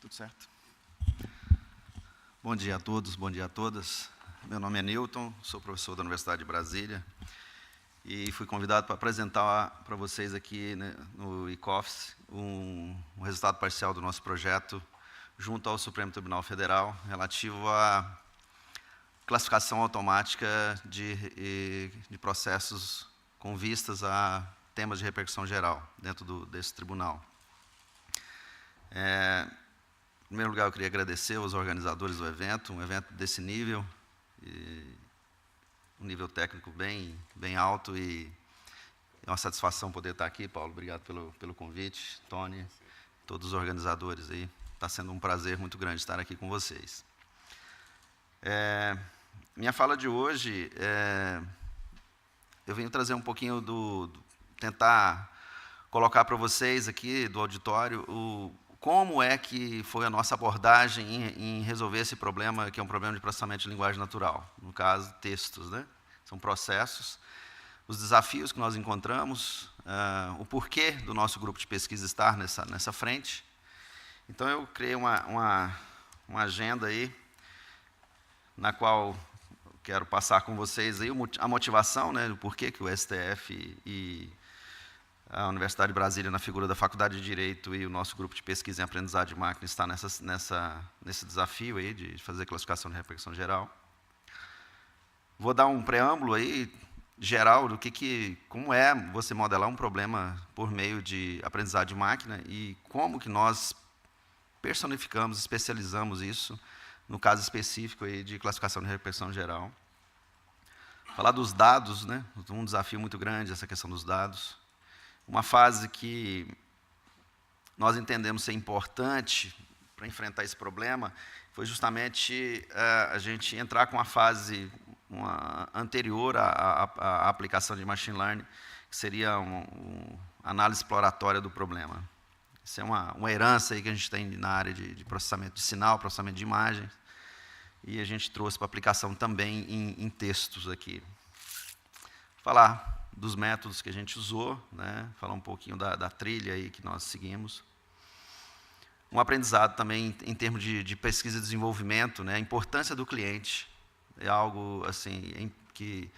Tudo certo? Bom dia a todos, bom dia a todas. Meu nome é Newton, sou professor da Universidade de Brasília e fui convidado para apresentar para vocês aqui, né, no ICOFS um resultado parcial do nosso projeto junto ao Supremo Tribunal Federal relativo à classificação automática de processos com vistas a temas de repercussão geral dentro desse tribunal. Em primeiro lugar, eu queria agradecer aos organizadores do evento, um evento desse nível, um nível técnico bem alto, e é uma satisfação poder estar aqui. Paulo, obrigado pelo convite, Tony, todos os organizadores aí. Está sendo um prazer muito grande estar aqui com vocês. Minha fala de hoje, eu venho trazer um pouquinho tentar colocar para vocês aqui do auditório como é que foi a nossa abordagem em resolver esse problema, que é um problema de processamento de linguagem natural, no caso, textos, né? São processos, os desafios que nós encontramos, o porquê do nosso grupo de pesquisa estar nessa frente. Então, eu criei uma agenda aí, na qual eu quero passar com vocês aí a motivação, né, do porquê que o STF e a Universidade de Brasília, na figura da Faculdade de Direito, e o nosso grupo de pesquisa em aprendizagem de máquina está nesse desafio aí de fazer classificação de repercussão geral. Vou dar um preâmbulo aí geral do como é você modelar um problema por meio de aprendizagem de máquina e como que nós personificamos, especializamos isso no caso específico aí de classificação de repercussão geral. Falar dos dados, né? Um desafio muito grande essa questão dos dados. Uma fase que nós entendemos ser importante para enfrentar esse problema foi justamente a gente entrar com a fase anterior à aplicação de machine learning, que seria uma análise exploratória do problema. Isso é uma herança aí que a gente tem na área de processamento de sinal, processamento de imagens, e a gente trouxe para aplicação também em textos aqui. Falar dos métodos que a gente usou, né? Falar um pouquinho da trilha aí que nós seguimos. Um aprendizado também em termos de pesquisa e desenvolvimento, né? A importância do cliente é algo assim que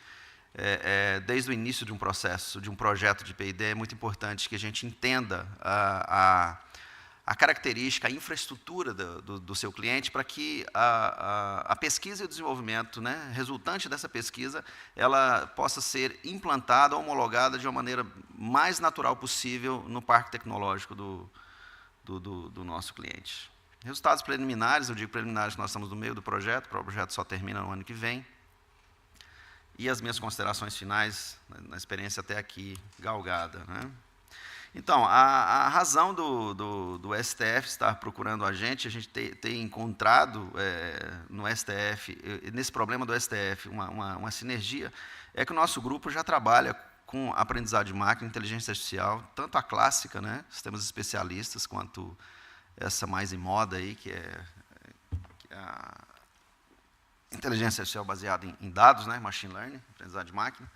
desde o início de um processo, de um projeto de P&D, é muito importante que a gente entenda a característica, a infraestrutura do seu cliente, para que a pesquisa e o desenvolvimento, né, resultante dessa pesquisa, ela possa ser implantada, homologada de uma maneira mais natural possível no parque tecnológico do nosso cliente. Resultados preliminares, eu digo preliminares, nós estamos no meio do projeto, o projeto só termina no ano que vem. E as minhas considerações finais, na experiência até aqui galgada, né? Então, a razão do STF estar procurando a gente tem encontrado no STF, nesse problema do STF, uma sinergia, é que o nosso grupo já trabalha com aprendizagem de máquina, inteligência artificial, tanto a clássica, né, sistemas especialistas, quanto essa mais em moda aí, que é a inteligência artificial baseada em dados, né, machine learning, aprendizagem de máquina.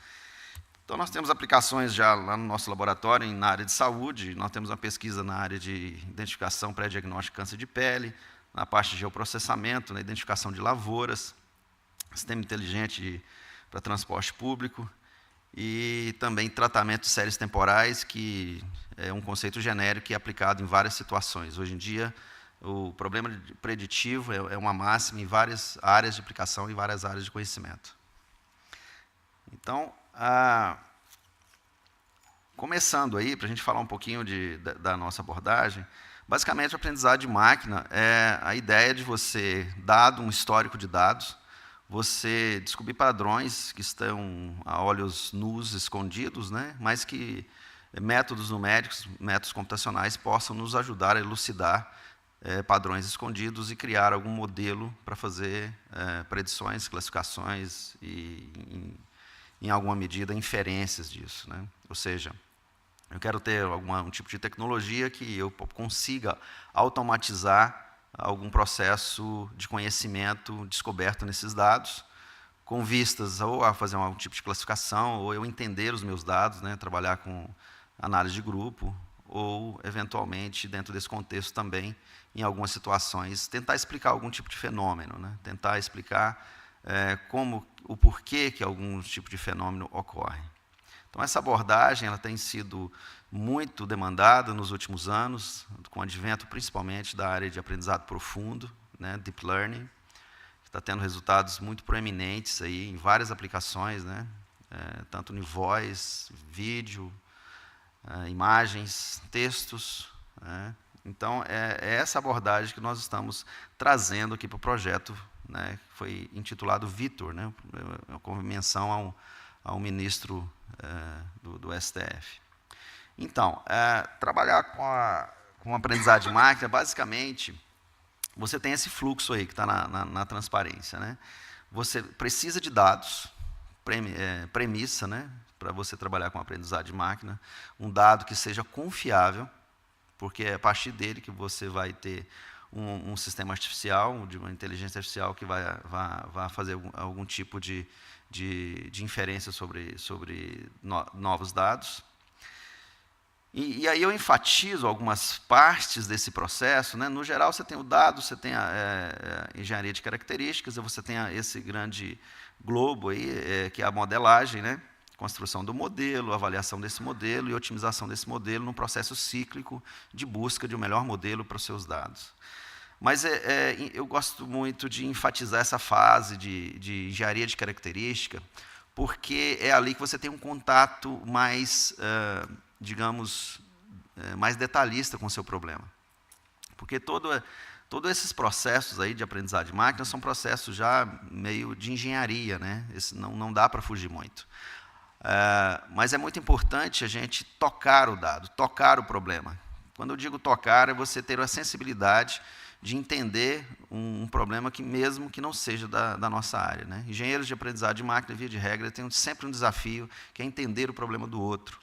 Então, nós temos aplicações já lá no nosso laboratório na área de saúde, nós temos uma pesquisa na área de identificação pré-diagnóstico de câncer de pele, na parte de geoprocessamento, na identificação de lavouras, sistema inteligente para transporte público, e também tratamento de séries temporais, que é um conceito genérico que é aplicado em várias situações. Hoje em dia, o problema preditivo é uma máxima em várias áreas de aplicação e várias áreas de conhecimento. Então, começando aí, para a gente falar um pouquinho da nossa abordagem, basicamente, a aprendizagem de máquina é a ideia de você, dado um histórico de dados, você descobrir padrões que estão a olhos nus, escondidos, né, mas que métodos numéricos, métodos computacionais possam nos ajudar a elucidar padrões escondidos e criar algum modelo para fazer predições, classificações e, em alguma medida, inferências disso, né? Ou seja, eu quero ter um tipo de tecnologia que eu consiga automatizar algum processo de conhecimento descoberto nesses dados, com vistas ou a fazer algum tipo de classificação, ou eu entender os meus dados, né, trabalhar com análise de grupo, ou, eventualmente, dentro desse contexto também, em algumas situações, tentar explicar algum tipo de fenômeno, né? Tentar explicar o porquê que algum tipo de fenômeno ocorre. Então, essa abordagem ela tem sido muito demandada nos últimos anos, com o advento principalmente da área de aprendizado profundo, né, Deep Learning, que está tendo resultados muito proeminentes aí em várias aplicações, né, tanto em voz, vídeo, imagens, textos. Né. Então, é essa abordagem que nós estamos trazendo aqui para o projeto, né, que foi intitulado Vitor, né, com menção ao ministro do STF. Então, trabalhar com aprendizagem de máquina, basicamente, você tem esse fluxo aí que está na transparência. Né? Você precisa de dados, premissa, né, para você trabalhar com aprendizagem de máquina, um dado que seja confiável, porque é a partir dele que você vai ter um sistema artificial, de uma inteligência artificial que vai fazer algum tipo de inferência sobre novos dados. E aí eu enfatizo algumas partes desse processo. Né? No geral, você tem o dado, você tem a engenharia de características, você tem esse grande globo aí, que é a modelagem, né? Construção do modelo, avaliação desse modelo e otimização desse modelo num processo cíclico de busca de um melhor modelo para os seus dados. Mas eu gosto muito de enfatizar essa fase de engenharia de característica, porque é ali que você tem um contato mais, digamos, mais detalhista com o seu problema. Porque todos esses processos aí de aprendizagem de máquina são processos já meio de engenharia, né? Não dá para fugir muito. Mas é muito importante a gente tocar o dado, tocar o problema. Quando eu digo tocar, é você ter a sensibilidade de entender um problema que mesmo que não seja da nossa área. Né? Engenheiros de aprendizagem de máquina, via de regra, têm sempre um desafio, que é entender o problema do outro.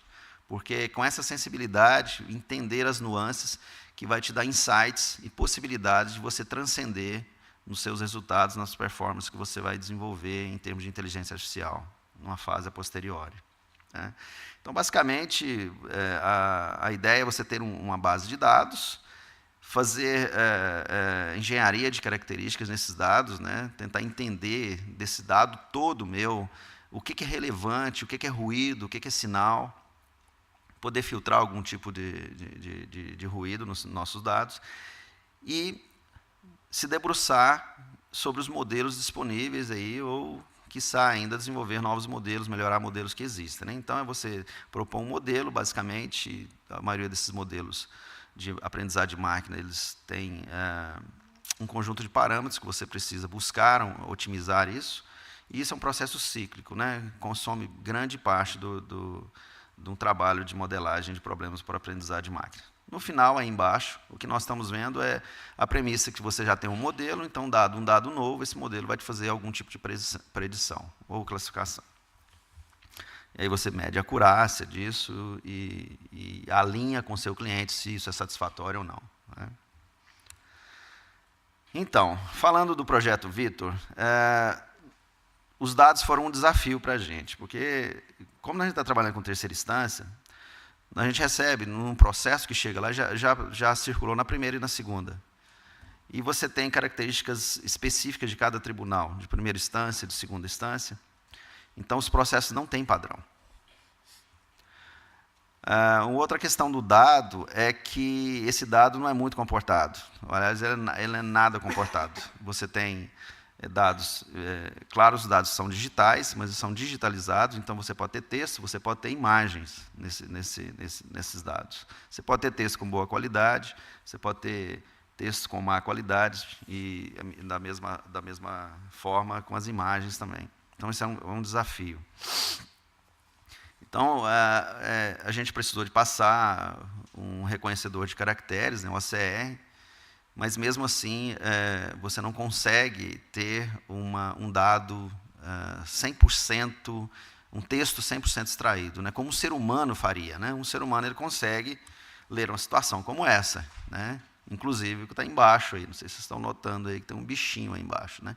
Porque com essa sensibilidade, entender as nuances, que vai te dar insights e possibilidades de você transcender nos seus resultados, nas performances que você vai desenvolver em termos de inteligência artificial, numa fase a posteriori. Né? Então, basicamente, a ideia é você ter uma base de dados, fazer engenharia de características nesses dados, né? Tentar entender desse dado todo meu, o que é relevante, o que é ruído, o que é sinal, poder filtrar algum tipo de ruído nos nossos dados e se debruçar sobre os modelos disponíveis aí, ou, quiçá, ainda desenvolver novos modelos, melhorar modelos que existem. Né? Então, é você propor um modelo, basicamente, a maioria desses modelos de aprendizagem de máquina, eles têm um conjunto de parâmetros que você precisa buscar, otimizar isso, e isso é um processo cíclico, né? Consome grande parte de um trabalho de modelagem de problemas por aprendizagem de máquina. No final, aí embaixo, o que nós estamos vendo é a premissa que você já tem um modelo, então, dado um dado novo, esse modelo vai te fazer algum tipo de predição ou classificação. E aí você mede a acurácia disso e alinha com o seu cliente se isso é satisfatório ou não. Né? Então, falando do projeto Vitor, os dados foram um desafio para a gente, porque, como a gente está trabalhando com terceira instância, a gente recebe, num processo que chega lá, já circulou na primeira e na segunda. E você tem características específicas de cada tribunal, de primeira instância, de segunda instância. Então, os processos não têm padrão. Uma outra questão do dado é que esse dado não é muito comportado. Aliás, ele é nada comportado. Você tem dados, claro, os dados são digitais, mas são digitalizados, então você pode ter texto, você pode ter imagens nesses dados. Você pode ter texto com boa qualidade, você pode ter texto com má qualidade, e da mesma forma com as imagens também. Então, isso é um desafio. Então, a gente precisou de passar um reconhecedor de caracteres, né, um OCR, mas, mesmo assim, você não consegue ter um dado 100%, um texto 100% extraído, né, como um ser humano faria. Né? Um ser humano ele consegue ler uma situação como essa, né? Inclusive o que está embaixo aí, não sei se vocês estão notando aí que tem um bichinho aí embaixo, né?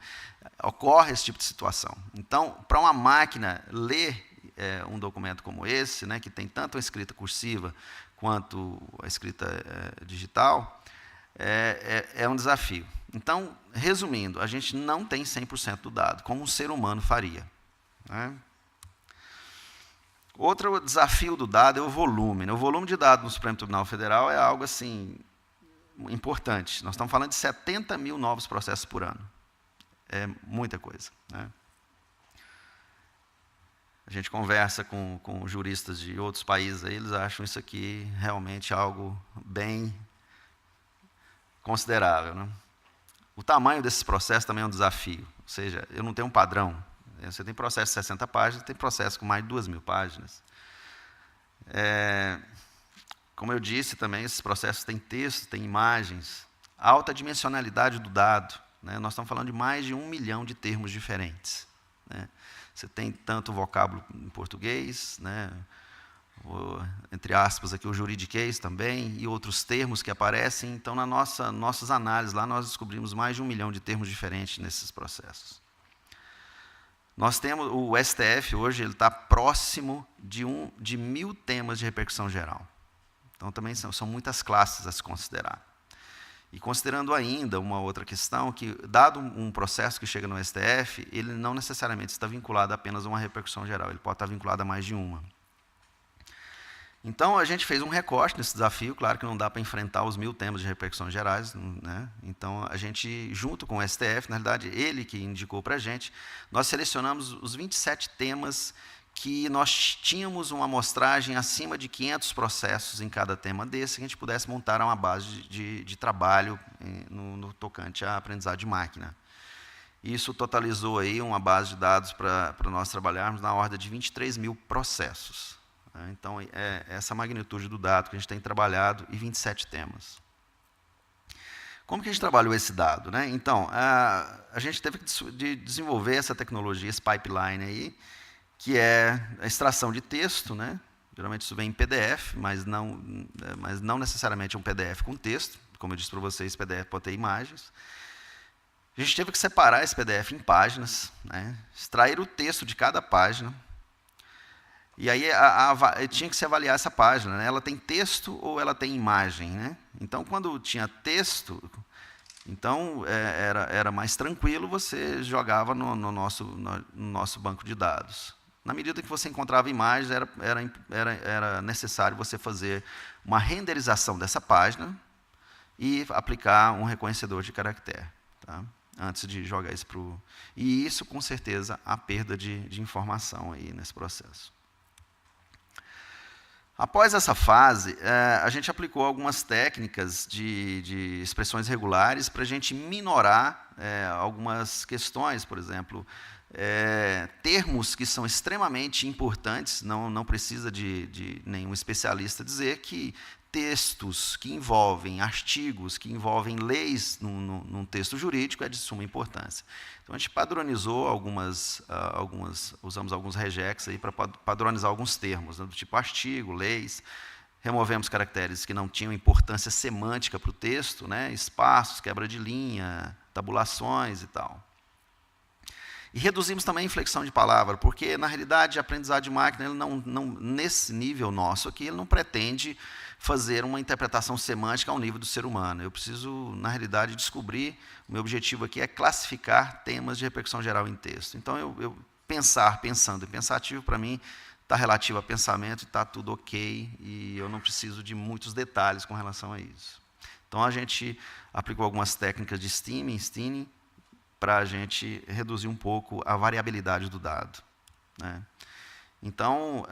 Ocorre esse tipo de situação. Então, para uma máquina ler um documento como esse, né, que tem tanto a escrita cursiva quanto a escrita digital, é um desafio. Então, resumindo, a gente não tem 100% do dado, como um ser humano faria, né? Outro desafio do dado é o volume, né? O volume de dados no Supremo Tribunal Federal é algo assim importante. Nós estamos falando de 70 mil novos processos por ano. É muita coisa, né? A gente conversa com juristas de outros países, aí, eles acham isso aqui realmente algo bem considerável, né? O tamanho desses processos também é um desafio. Ou seja, eu não tenho um padrão. Você tem processo de 60 páginas, tem processo com mais de 2.000 páginas. Como eu disse também, esses processos têm texto, têm imagens, alta dimensionalidade do dado, né? Nós estamos falando de mais de 1 milhão de termos diferentes, né? Você tem tanto vocábulo em português, né? Entre aspas, aqui o juridiquês também, e outros termos que aparecem. Então, nossas análises lá, nós descobrimos mais de 1 milhão de termos diferentes nesses processos. Nós temos, o STF hoje, ele está próximo de 1.000 temas de repercussão geral. Então, também são muitas classes a se considerar. E considerando ainda uma outra questão, que dado um processo que chega no STF, ele não necessariamente está vinculado apenas a uma repercussão geral, ele pode estar vinculado a mais de uma. Então, a gente fez um recorte nesse desafio, claro que não dá para enfrentar os 1.000 temas de repercussões gerais, né? Então, a gente, junto com o STF, na realidade, ele que indicou para a gente, nós selecionamos os 27 temas que nós tínhamos uma amostragem acima de 500 processos em cada tema desse, que a gente pudesse montar uma base de trabalho no tocante à aprendizagem de máquina. Isso totalizou aí uma base de dados para nós trabalharmos na ordem de 23.000 processos. Então, é essa magnitude do dado que a gente tem trabalhado e 27 temas. Como que a gente trabalhou esse dado, né? Então, a gente teve que desenvolver essa tecnologia, esse pipeline aí, que é a extração de texto, né? Geralmente isso vem em PDF, mas não necessariamente um PDF com texto. Como eu disse para vocês, PDF pode ter imagens. A gente teve que separar esse PDF em páginas, né? Extrair o texto de cada página. E aí tinha que se avaliar essa página, né? Ela tem texto ou ela tem imagem, né? Então, quando tinha texto, então era mais tranquilo, você jogava no nosso banco de dados. Na medida que você encontrava imagens, era necessário você fazer uma renderização dessa página e aplicar um reconhecedor de caractere, tá? Antes de jogar isso para o... E isso, com certeza, há perda de informação aí nesse processo. Após essa fase, a gente aplicou algumas técnicas de expressões regulares para a gente minorar algumas questões, por exemplo, termos que são extremamente importantes, não precisa de nenhum especialista dizer que textos que envolvem artigos, que envolvem leis num texto jurídico é de suma importância. Então, a gente padronizou usamos alguns regex aí para padronizar alguns termos, né, do tipo artigo, leis, removemos caracteres que não tinham importância semântica para o texto, né, espaços, quebra de linha, tabulações e tal. E reduzimos também a inflexão de palavra, porque, na realidade, a aprendizagem de máquina, ele nesse nível nosso aqui, ele não pretende fazer uma interpretação semântica ao nível do ser humano. Eu preciso, na realidade, descobrir, o meu objetivo aqui é classificar temas de repercussão geral em texto. Então, pensando e pensativo, para mim, está relativo a pensamento, está tudo ok, e eu não preciso de muitos detalhes com relação a isso. Então, a gente aplicou algumas técnicas de steaming, para a gente reduzir um pouco a variabilidade do dado, né? Então,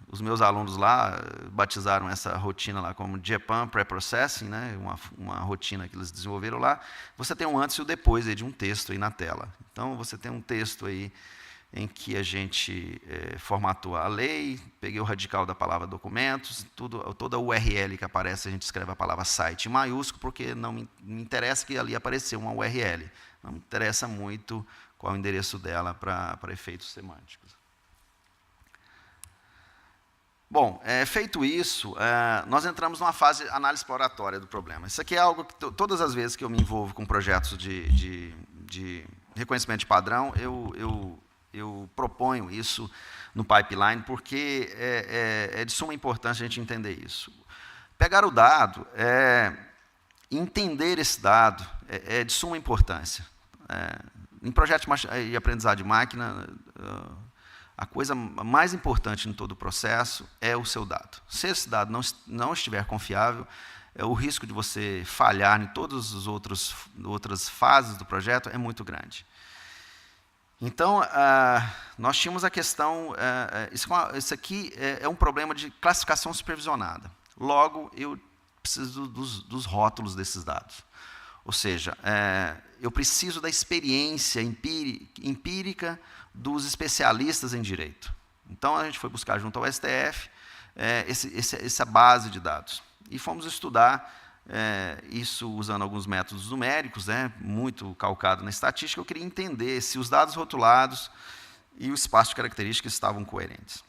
os meus alunos lá batizaram essa rotina lá como Japan Preprocessing, né? Uma rotina que eles desenvolveram lá. Você tem um antes e o depois aí de um texto aí na tela. Então, você tem um texto aí em que a gente formatou a lei, peguei o radical da palavra documentos, toda URL que aparece, a gente escreve a palavra site em maiúsculo, porque não me interessa que ali apareceu uma URL. Não me interessa muito qual é o endereço dela para efeitos semânticos. Bom, feito isso, nós entramos numa fase de análise exploratória do problema. Isso aqui é algo que todas as vezes que eu me envolvo com projetos de reconhecimento de padrão, eu eu proponho isso no pipeline, porque é de suma importância a gente entender isso. Pegar o dado, entender esse dado, é de suma importância. Em projetos de aprendizado de máquina, a coisa mais importante em todo o processo é o seu dado. Se esse dado não estiver confiável, o risco de você falhar em todas as outras fases do projeto é muito grande. Então, nós tínhamos a questão, isso aqui é um problema de classificação supervisionada. Logo, eu preciso dos rótulos desses dados. Ou seja, eu preciso da experiência empírica dos especialistas em direito. Então, a gente foi buscar junto ao STF essa base de dados. E fomos estudar isso usando alguns métodos numéricos, muito calcado na estatística. Eu queria entender se os dados rotulados e o espaço de características estavam coerentes.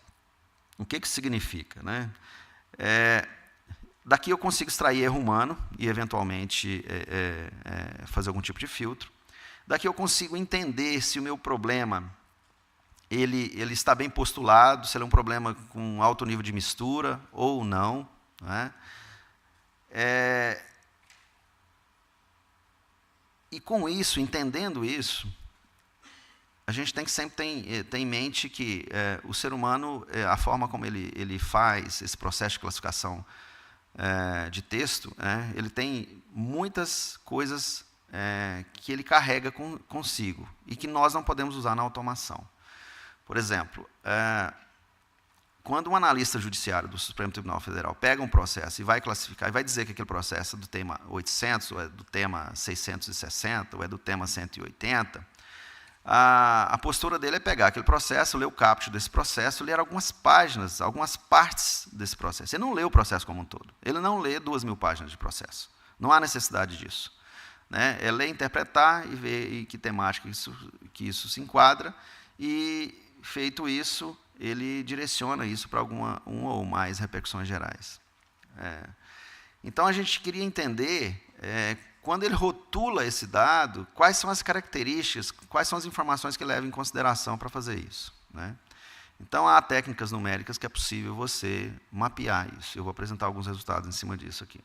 O que isso significa? Daqui eu consigo extrair erro humano e, eventualmente, fazer algum tipo de filtro. Daqui eu consigo entender se o meu problema ele está bem postulado, se ele é um problema com alto nível de mistura ou não. E com isso, entendendo isso, a gente tem que sempre ter em mente que o ser humano, a forma como ele faz esse processo de classificação de texto, ele tem muitas coisas que ele carrega consigo e que nós não podemos usar na automação. Por exemplo, quando um analista judiciário do Supremo Tribunal Federal pega um processo e vai classificar, e vai dizer que aquele processo é do tema 800, ou é do tema 660, ou é do tema 180, a postura dele é pegar aquele processo, ler o caput desse processo, ler algumas páginas, algumas partes desse processo. Ele não lê o processo como um todo. Ele não lê 2.000 páginas de processo. Não há necessidade disso. É ler, interpretar e ver em que temática que isso se enquadra, e, feito isso, ele direciona isso para uma ou mais repercussões gerais. Então, a gente queria entender, quando ele rotula esse dado, quais são as características, quais são as informações que ele leva em consideração para fazer isso. Então, há técnicas numéricas que é possível você mapear isso. Eu vou apresentar alguns resultados em cima disso aqui.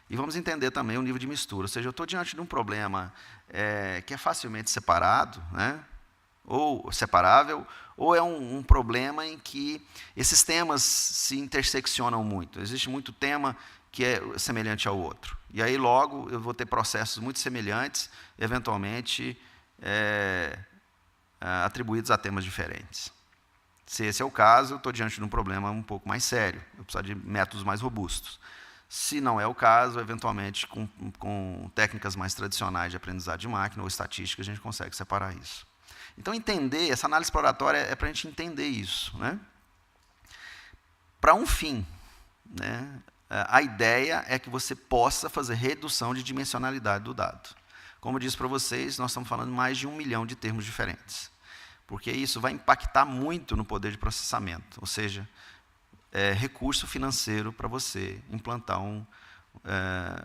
E vamos entender também o nível de mistura. Ou seja, eu estou diante de um problema que é facilmente separado, ou separável, ou é um problema em que esses temas se interseccionam muito. Existe muito tema que é semelhante ao outro. E aí, logo, eu vou ter processos muito semelhantes, eventualmente atribuídos a temas diferentes. Se esse é o caso, eu estou diante de um problema um pouco mais sério. Eu preciso de métodos mais robustos. Se não é o caso, eventualmente, com técnicas mais tradicionais de aprendizado de máquina ou estatística, a gente consegue separar isso. Então, entender, essa análise exploratória é para a gente entender isso. Para um fim, a ideia é que você possa fazer redução de dimensionalidade do dado. Como eu disse para vocês, nós estamos falando de mais de 1 milhão de termos diferentes, porque isso vai impactar muito no poder de processamento, ou seja, recurso financeiro para você implantar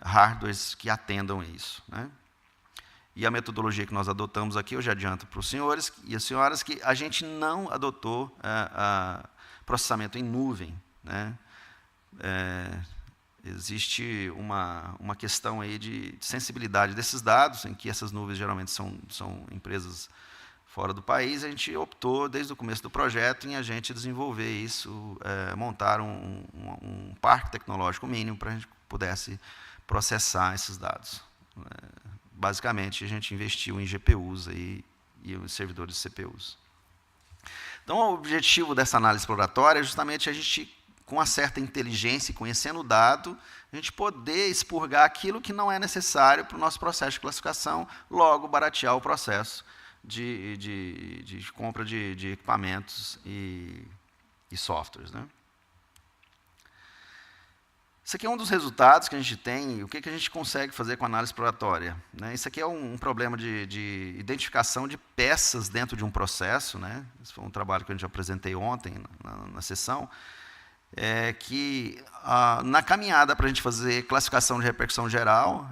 hardwares que atendam isso. E a metodologia que nós adotamos aqui, eu já adianto para os senhores e as senhoras que a gente não adotou processamento em nuvem. Existe uma questão aí de sensibilidade desses dados, em que essas nuvens geralmente são empresas fora do país. A gente optou, desde o começo do projeto, em a gente desenvolver isso, montar um parque tecnológico mínimo para a gente pudesse processar esses dados. Basicamente, a gente investiu em GPUs e os servidores de CPUs. Então, o objetivo dessa análise exploratória é justamente a gente, com uma certa inteligência e conhecendo o dado, a gente poder expurgar aquilo que não é necessário para o nosso processo de classificação, logo baratear o processo de compra de equipamentos e softwares. Isso aqui é um dos resultados que a gente tem, o que a gente consegue fazer com a análise exploratória. Isso aqui é um problema de identificação de peças dentro de um processo. Esse foi um trabalho que a gente apresentei ontem na sessão, que na caminhada para a gente fazer classificação de repercussão geral,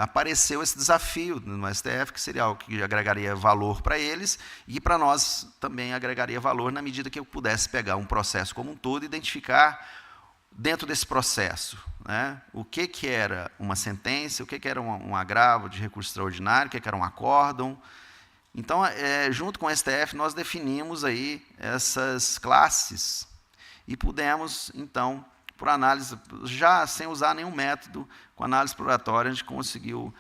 apareceu esse desafio no STF, que seria algo que agregaria valor para eles e para nós também agregaria valor na medida que eu pudesse pegar um processo como um todo e identificar dentro desse processo, né, o que era uma sentença, o que era um agravo de recurso extraordinário, o que era um acórdão. Então, junto com o STF, nós definimos aí essas classes e pudemos, então, por análise, já sem usar nenhum método, com análise exploratória, a gente conseguiu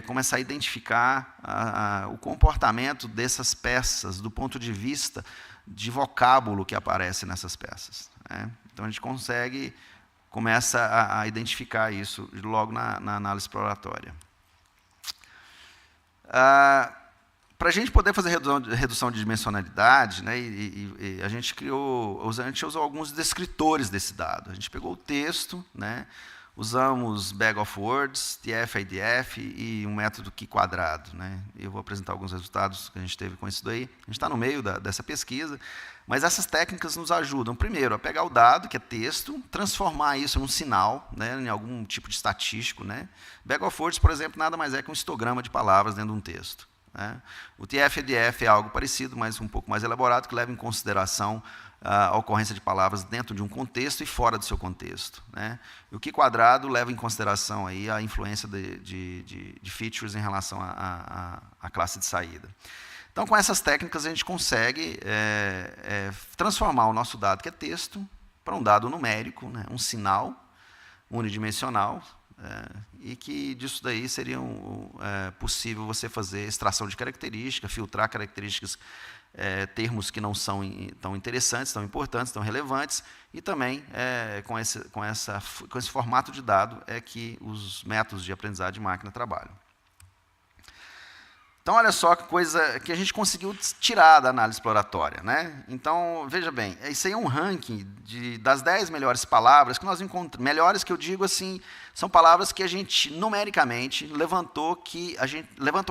começar a identificar o comportamento dessas peças do ponto de vista de vocábulo que aparece nessas peças, né? Então, a gente começa a identificar isso logo na análise exploratória. Para a gente poder fazer redução de dimensionalidade, né, a gente usou alguns descritores desse dado. A gente pegou o texto, né, usamos Bag of Words, TF, IDF e um método Q quadrado, né. Eu vou apresentar alguns resultados que a gente teve com isso daí. A gente está no meio dessa pesquisa, mas essas técnicas nos ajudam, primeiro, a pegar o dado, que é texto, transformar isso num sinal, né, em algum tipo de estatístico, né. Bag of Words, por exemplo, nada mais é que um histograma de palavras dentro de um texto, né. O TF-IDF é algo parecido, mas um pouco mais elaborado, que leva em consideração a ocorrência de palavras dentro de um contexto e fora do seu contexto, né. E o Q quadrado leva em consideração aí a influência de features em relação à classe de saída. Então, com essas técnicas, a gente consegue transformar o nosso dado, que é texto, para um dado numérico, né, um sinal unidimensional, e que disso daí seria possível você fazer extração de características, filtrar características, termos que não são tão interessantes, tão importantes, tão relevantes, e também com esse formato de dado é que os métodos de aprendizagem de máquina trabalham. Então, olha só que coisa que a gente conseguiu tirar da análise exploratória, né? Então, veja bem, isso aí é um ranking das 10 melhores palavras que nós encontramos. Melhores que eu digo assim, são palavras que a gente, numericamente, levantou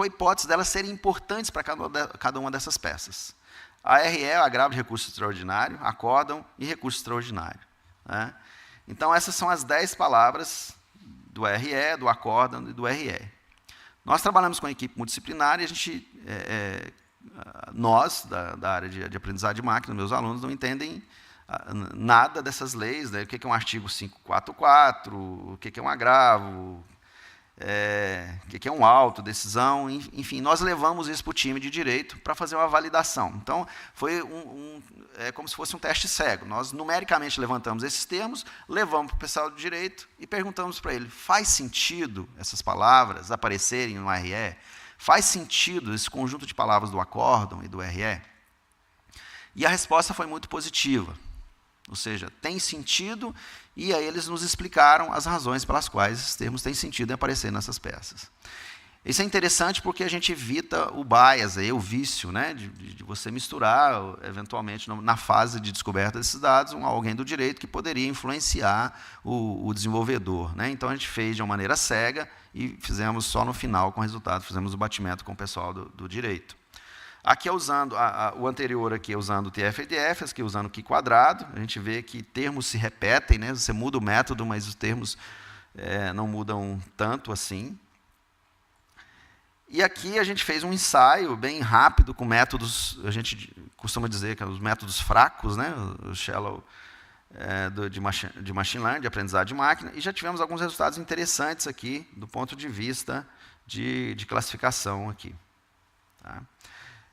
a hipótese delas serem importantes para cada uma dessas peças. A RE é o agravo de recurso extraordinário, acórdão e recurso extraordinário, né? Então, essas são as 10 palavras do RE, do acórdão e do RE. Nós trabalhamos com a equipe multidisciplinar e a gente, nós, da área de aprendizagem de máquina, meus alunos, não entendem nada dessas leis, né? O que é um artigo 544, o que é um agravo, o que é um auto, decisão, enfim, nós levamos isso para o time de direito para fazer uma validação. Então, foi como se fosse um teste cego. Nós, numericamente, levantamos esses termos, levamos para o pessoal de direito e perguntamos para ele, faz sentido essas palavras aparecerem no RE? Faz sentido esse conjunto de palavras do acórdão e do RE? E a resposta foi muito positiva. Ou seja, tem sentido, e aí eles nos explicaram as razões pelas quais esses termos têm sentido em aparecer nessas peças. Isso é interessante porque a gente evita o bias, o vício, né, de você misturar, eventualmente, na fase de descoberta desses dados, alguém do direito que poderia influenciar o desenvolvedor, né. Então, a gente fez de uma maneira cega e fizemos só no final, com o resultado, fizemos o batimento com o pessoal do direito. Aqui é usando, o anterior aqui é usando o TF-IDF, aqui usando o Q quadrado, a gente vê que termos se repetem, né, você muda o método, mas os termos não mudam tanto assim. E aqui a gente fez um ensaio bem rápido com métodos, a gente costuma dizer que são os métodos fracos, né, o shallow de machine learning, de aprendizagem de máquina, e já tivemos alguns resultados interessantes aqui do ponto de vista de classificação aqui, tá?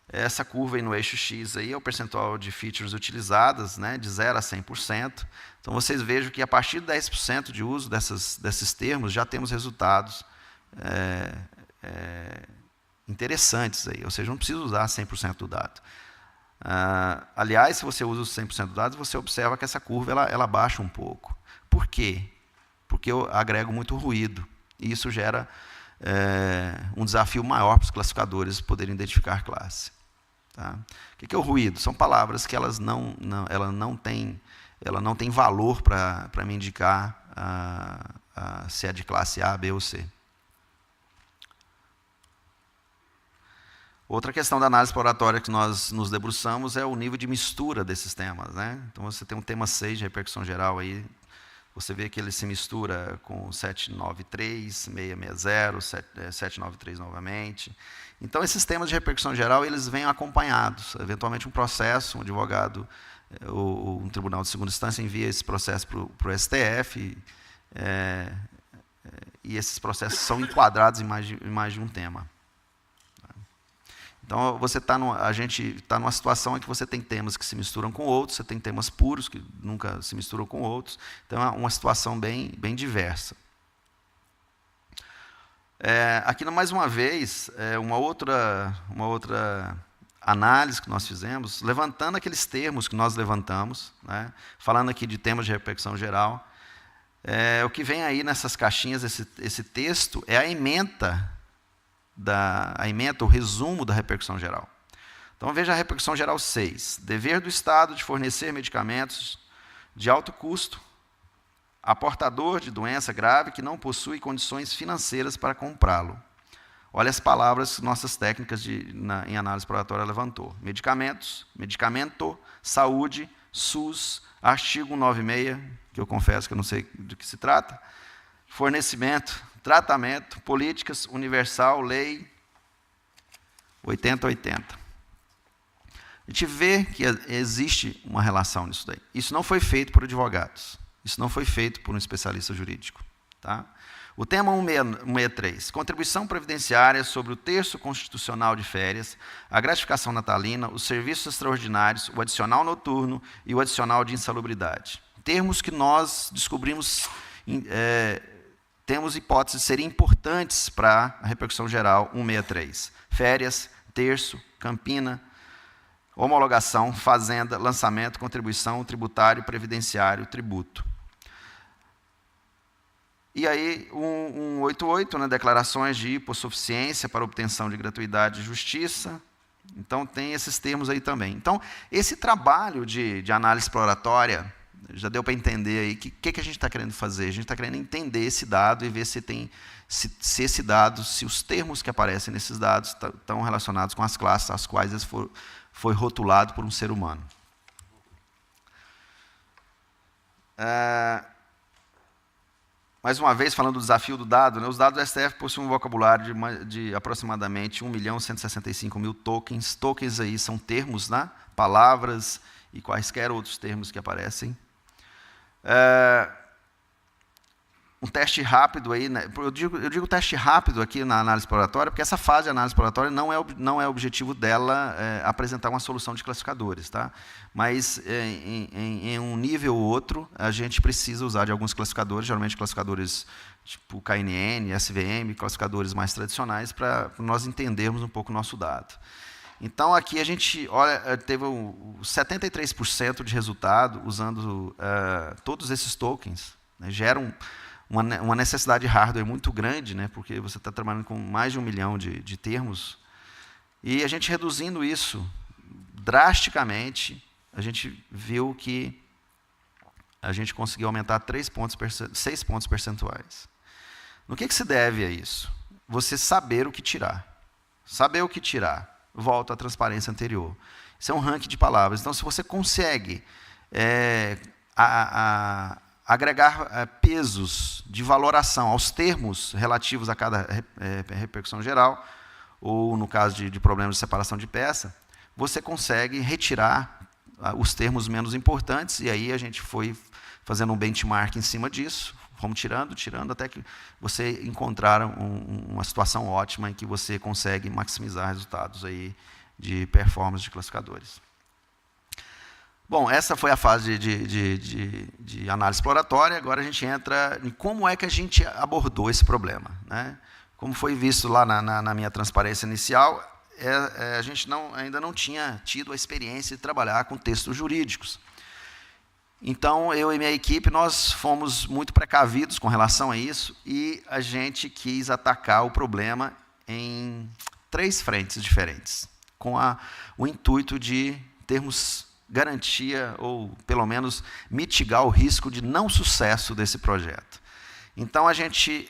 Essa curva aí no eixo X aí é o percentual de features utilizadas, né, de 0 a 100%. Então, vocês vejam que a partir de 10% de uso desses termos, já temos resultados interessantes aí, ou seja, não precisa usar 100% do dado. Aliás, se você usa os 100% do dado, você observa que essa curva ela baixa um pouco. Por quê? Porque eu agrego muito ruído, e isso gera um desafio maior para os classificadores poderem identificar classe. Tá? O que é o ruído? São palavras que ela não tem valor para me indicar se é de classe A, B ou C. Outra questão da análise exploratória que nós nos debruçamos é o nível de mistura desses temas, né? Então, você tem um tema 6 de repercussão geral aí, Você vê que ele se mistura com 793, 660, 793 novamente. Então, esses temas de repercussão geral, eles vêm acompanhados. Eventualmente, um processo, um advogado, ou um tribunal de segunda instância envia esse processo para o STF, e esses processos são enquadrados em mais de um tema. Então, a gente está numa situação em que você tem temas que se misturam com outros, você tem temas puros que nunca se misturam com outros. Então, é uma situação bem diversa. Aqui, mais uma vez, uma outra análise que nós fizemos, levantando aqueles termos que nós levantamos, né, falando aqui de temas de repercussão geral. O que vem aí nessas caixinhas, esse texto, é a ementa, o resumo da repercussão geral. Então, veja a repercussão geral 6. Dever do Estado de fornecer medicamentos de alto custo a portador de doença grave que não possui condições financeiras para comprá-lo. Olha as palavras que nossas técnicas em análise exploratória levantou. Medicamentos, medicamento, saúde, SUS, artigo 196, que eu confesso que eu não sei do que se trata, fornecimento, tratamento, políticas, universal, lei 8080. A gente vê que existe uma relação nisso daí. Isso não foi feito por advogados. Isso não foi feito por um especialista jurídico. Tá? O tema 163, contribuição previdenciária sobre o terço constitucional de férias, a gratificação natalina, os serviços extraordinários, o adicional noturno e o adicional de insalubridade. Termos que nós descobrimos, temos hipóteses de serem importantes para a repercussão geral 163. Férias, terço, campina, homologação, fazenda, lançamento, contribuição, tributário, previdenciário, tributo. E aí, 188, né, declarações de hipossuficiência para obtenção de gratuidade e justiça. Então, tem esses termos aí também. Então, esse trabalho de análise exploratória, já deu para entender aí o que a gente está querendo fazer. A gente está querendo entender esse dado e ver se esse dado, se os termos que aparecem nesses dados estão relacionados com as classes às quais eles foi rotulado por um ser humano. Mais uma vez, falando do desafio do dado, né, os dados do STF possuem um vocabulário de aproximadamente 1.165.000 tokens. Tokens aí são termos, né, palavras e quaisquer outros termos que aparecem. Um teste rápido aí, né, eu digo teste rápido aqui na análise exploratória, porque essa fase de análise exploratória não é o objetivo dela apresentar uma solução de classificadores, tá? Mas em um nível ou outro, a gente precisa usar de alguns classificadores, geralmente classificadores tipo KNN, SVM, classificadores mais tradicionais, para nós entendermos um pouco o nosso dado. Então, aqui a gente teve 73% de resultado usando todos esses tokens, né, geram uma necessidade de hardware muito grande, né, porque você está trabalhando com mais de 1 milhão de termos, e a gente reduzindo isso drasticamente, a gente viu que a gente conseguiu aumentar 6 pontos percentuais. No que se deve a isso? Você saber o que tirar. Saber o que tirar, volta à transparência anterior. Isso é um ranking de palavras. Então, se você consegue agregar pesos de valoração aos termos relativos a cada repercussão geral, ou no caso de problemas de separação de peça, você consegue retirar os termos menos importantes, e aí a gente foi fazendo um benchmark em cima disso, fomos tirando, até que você encontrar uma situação ótima em que você consegue maximizar resultados aí de performance de classificadores. Bom, essa foi a fase de análise exploratória. Agora a gente entra em como é que a gente abordou esse problema, né? Como foi visto lá na minha transparência inicial, a gente ainda não tinha tido a experiência de trabalhar com textos jurídicos. Então, eu e minha equipe, nós fomos muito precavidos com relação a isso, e a gente quis atacar o problema em 3 frentes diferentes, com o intuito de termos garantia, ou pelo menos mitigar o risco de não sucesso desse projeto. Então, a gente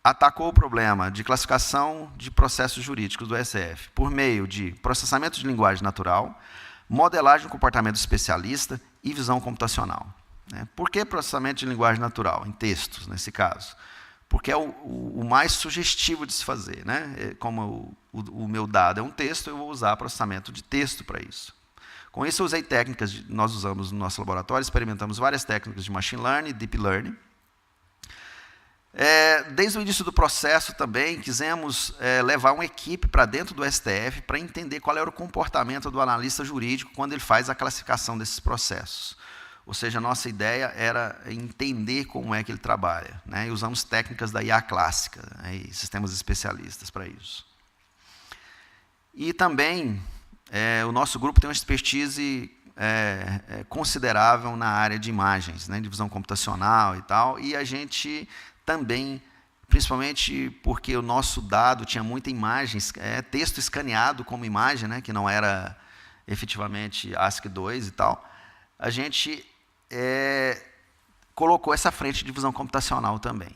atacou o problema de classificação de processos jurídicos do SF por meio de processamento de linguagem natural, modelagem do comportamento especialista e visão computacional. né? Por que processamento de linguagem natural, em textos, nesse caso? Porque é o mais sugestivo de se fazer, né? Como o meu dado é um texto, eu vou usar processamento de texto para isso. Com isso, eu usei técnicas, nós usamos no nosso laboratório, experimentamos várias técnicas de machine learning e deep learning. Desde o início do processo também, quisemos levar uma equipe para dentro do STF para entender qual era o comportamento do analista jurídico quando ele faz a classificação desses processos. Ou seja, a nossa ideia era entender como é que ele trabalha, né? E usamos técnicas da IA clássica, né? E sistemas especialistas para isso. E também, o nosso grupo tem uma expertise considerável na área de imagens, né? De visão computacional e tal, e a gente também, principalmente porque o nosso dado tinha muita imagem, texto escaneado como imagem, né? Que não era efetivamente ASCII2 e tal, a gente colocou essa frente de visão computacional também.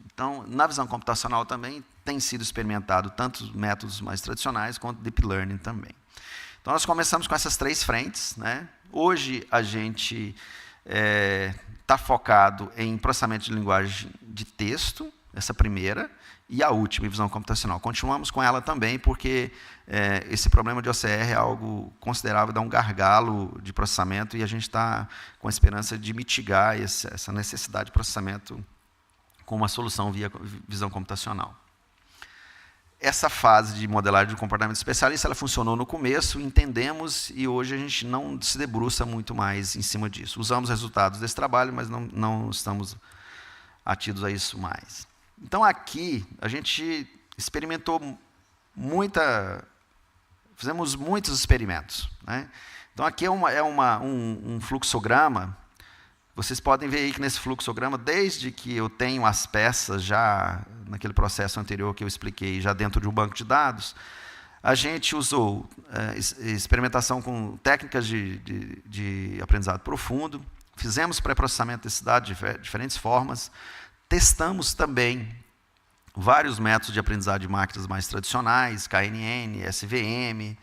Então, na visão computacional também tem sido experimentado tanto métodos mais tradicionais quanto deep learning também. Então, nós começamos com essas 3 frentes, né? Hoje, a gente está focado em processamento de linguagem de texto, essa primeira, e a última, visão computacional. Continuamos com ela também, porque esse problema de OCR é algo considerável, dá um gargalo de processamento, e a gente está com a esperança de mitigar essa necessidade de processamento com uma solução via visão computacional. Essa fase de modelagem de comportamento especialista, ela funcionou no começo, entendemos, e hoje a gente não se debruça muito mais em cima disso. Usamos resultados desse trabalho, mas não estamos atidos a isso mais. Então, aqui, a gente experimentou fizemos muitos experimentos, né? Então, aqui é um fluxograma. Vocês podem ver aí que nesse fluxograma, desde que eu tenho as peças já, naquele processo anterior que eu expliquei, já dentro de um banco de dados, a gente usou experimentação com técnicas de aprendizado profundo, fizemos pré-processamento desse dado de diferentes formas, testamos também vários métodos de aprendizado de máquinas mais tradicionais, KNN, SVM,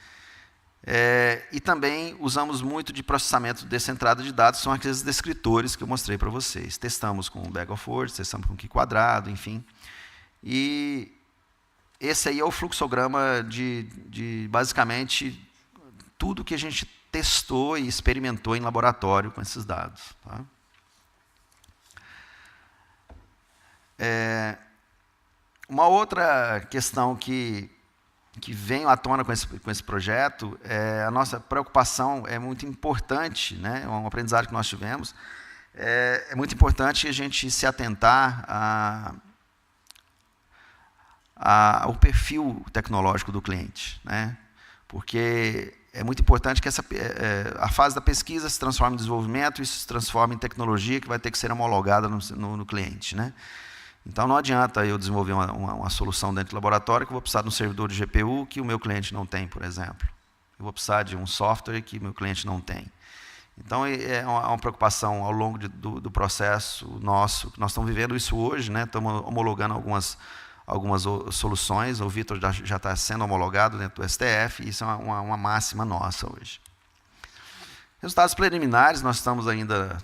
e também usamos muito de processamento dessa entrada de dados, são aqueles descritores que eu mostrei para vocês. Testamos com o Bag of Words, testamos com Q², enfim. E esse aí é o fluxograma de basicamente tudo que a gente testou e experimentou em laboratório com esses dados. Tá? Uma outra questão que vem à tona com esse projeto, a nossa preocupação é muito importante, né? É um aprendizado que nós tivemos, é muito importante a gente se atentar ao perfil tecnológico do cliente, né? Porque é muito importante que a fase da pesquisa se transforme em desenvolvimento e isso se transforme em tecnologia que vai ter que ser homologada no cliente, né? Então, não adianta eu desenvolver uma solução dentro do laboratório que eu vou precisar de um servidor de GPU que o meu cliente não tem, por exemplo. Eu vou precisar de um software que o meu cliente não tem. Então, é uma preocupação ao longo do processo nosso. Nós estamos vivendo isso hoje, né? Estamos homologando algumas soluções. O Vitor já está sendo homologado dentro do STF, e isso é uma máxima nossa hoje. Resultados preliminares, nós estamos ainda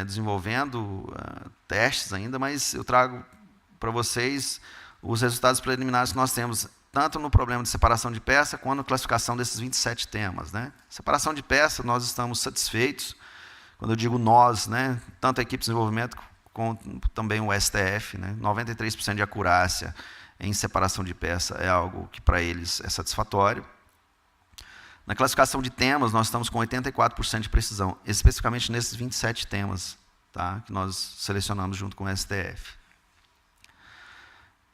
desenvolvendo testes ainda, mas eu trago para vocês os resultados preliminares que nós temos, tanto no problema de separação de peça, quanto na classificação desses 27 temas, né? Separação de peça, nós estamos satisfeitos. Quando eu digo nós, né, tanto a equipe de desenvolvimento, como também o STF, né, 93% de acurácia em separação de peça é algo que para eles é satisfatório. Na classificação de temas, nós estamos com 84% de precisão, especificamente nesses 27 temas, tá, que nós selecionamos junto com o STF.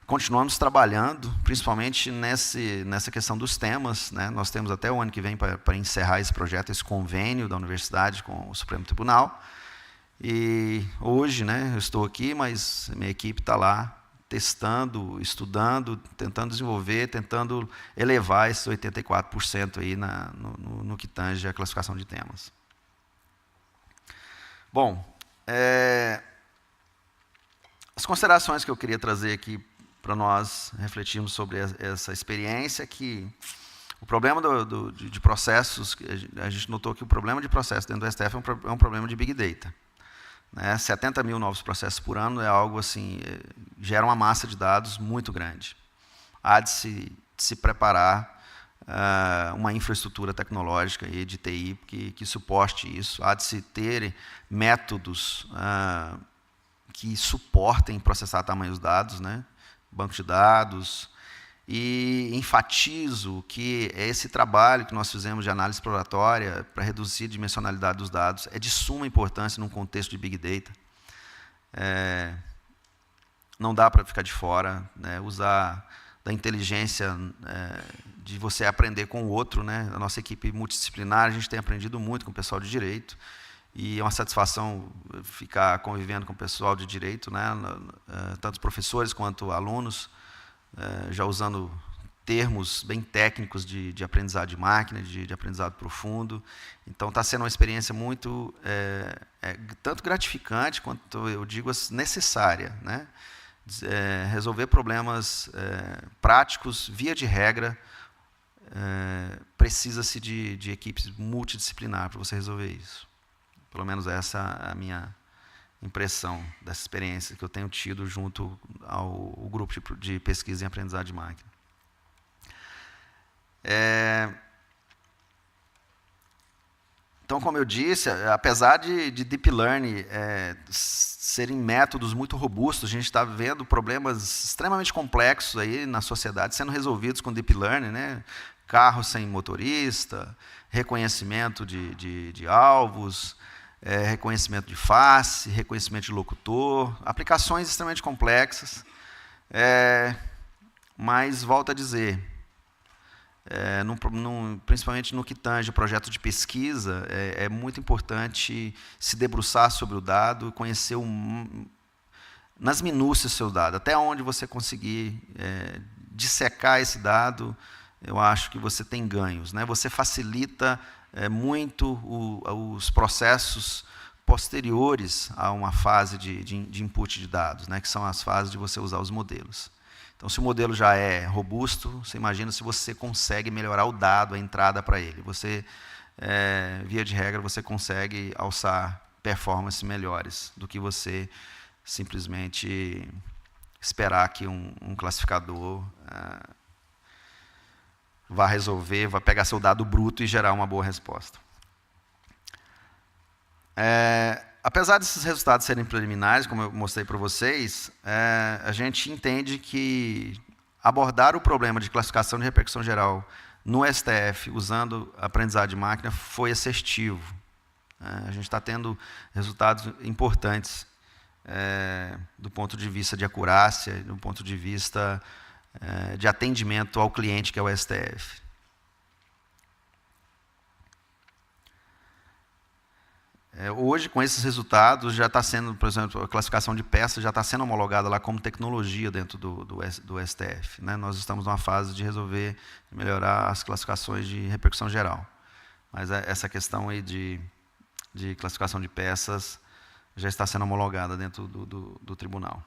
Continuamos trabalhando, principalmente nessa questão dos temas, né? Nós temos até o ano que vem para encerrar esse projeto, esse convênio da universidade com o Supremo Tribunal. E hoje, né, eu estou aqui, mas minha equipe está lá testando, estudando, tentando desenvolver, tentando elevar esses 84% aí no que tange a classificação de temas. Bom, as considerações que eu queria trazer aqui para nós refletirmos sobre essa experiência, que o problema de processos, a gente notou que o problema de processo dentro do STF é um problema de Big Data. né? 70 mil novos processos por ano é algo assim, gera uma massa de dados muito grande. Há de se preparar uma infraestrutura tecnológica e de TI que suporte isso. Há de se ter métodos que suportem processar tamanhos dados, né? Banco de dados. E enfatizo que esse trabalho que nós fizemos de análise exploratória para reduzir a dimensionalidade dos dados é de suma importância num contexto de Big Data. Não dá para ficar de fora, né? Usar da inteligência de você aprender com o outro, né? A nossa equipe multidisciplinar, a gente tem aprendido muito com o pessoal de direito, e é uma satisfação ficar convivendo com o pessoal de direito, né? Tanto professores quanto alunos, já usando termos bem técnicos de aprendizado de máquina, de aprendizado profundo. Então, está sendo uma experiência muito, tanto gratificante, quanto, eu digo, necessária, né? Resolver problemas práticos, via de regra, precisa-se de equipes multidisciplinar para você resolver isso. Pelo menos essa é a minha impressão dessa experiência que eu tenho tido junto ao grupo de pesquisa em aprendizado de máquina. Então, como eu disse, apesar de Deep Learning serem métodos muito robustos, a gente está vendo problemas extremamente complexos aí na sociedade sendo resolvidos com Deep Learning, né? Carro sem motorista, reconhecimento de alvos, reconhecimento de face, reconhecimento de locutor, aplicações extremamente complexas, mas, volto a dizer, principalmente no que tange o projeto de pesquisa, é muito importante se debruçar sobre o dado, conhecer nas minúcias o seu dado, até onde você conseguir dissecar esse dado, eu acho que você tem ganhos, né? Você facilita muito os processos posteriores a uma fase de input de dados, né? Que são as fases de você usar os modelos. Então, se o modelo já é robusto, você imagina se você consegue melhorar o dado, a entrada para ele. Você, via de regra, você consegue alçar performances melhores do que você simplesmente esperar que um classificador vá resolver, vai pegar seu dado bruto e gerar uma boa resposta. Apesar desses resultados serem preliminares, como eu mostrei para vocês, a gente entende que abordar o problema de classificação de repercussão geral no STF, usando aprendizado de máquina, foi assertivo. A gente está tendo resultados importantes do ponto de vista de acurácia, do ponto de vista de atendimento ao cliente, que é o STF. Hoje, com esses resultados, já está sendo, por exemplo, a classificação de peças já está sendo homologada lá como tecnologia dentro do STF, né? Nós estamos numa fase de resolver, melhorar as classificações de repercussão geral. Mas essa questão aí de classificação de peças já está sendo homologada dentro do tribunal.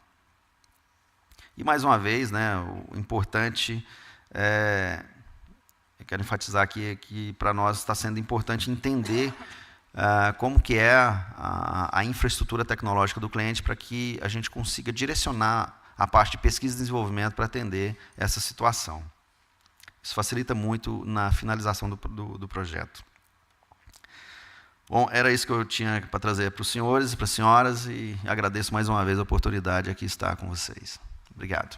E, mais uma vez, né, o importante, eu quero enfatizar aqui que para nós está sendo importante entender como que é a infraestrutura tecnológica do cliente para que a gente consiga direcionar a parte de pesquisa e desenvolvimento para atender essa situação. Isso facilita muito na finalização do projeto. Bom, era isso que eu tinha para trazer para os senhores e para as senhoras, e agradeço mais uma vez a oportunidade de aqui estar com vocês. Obrigado.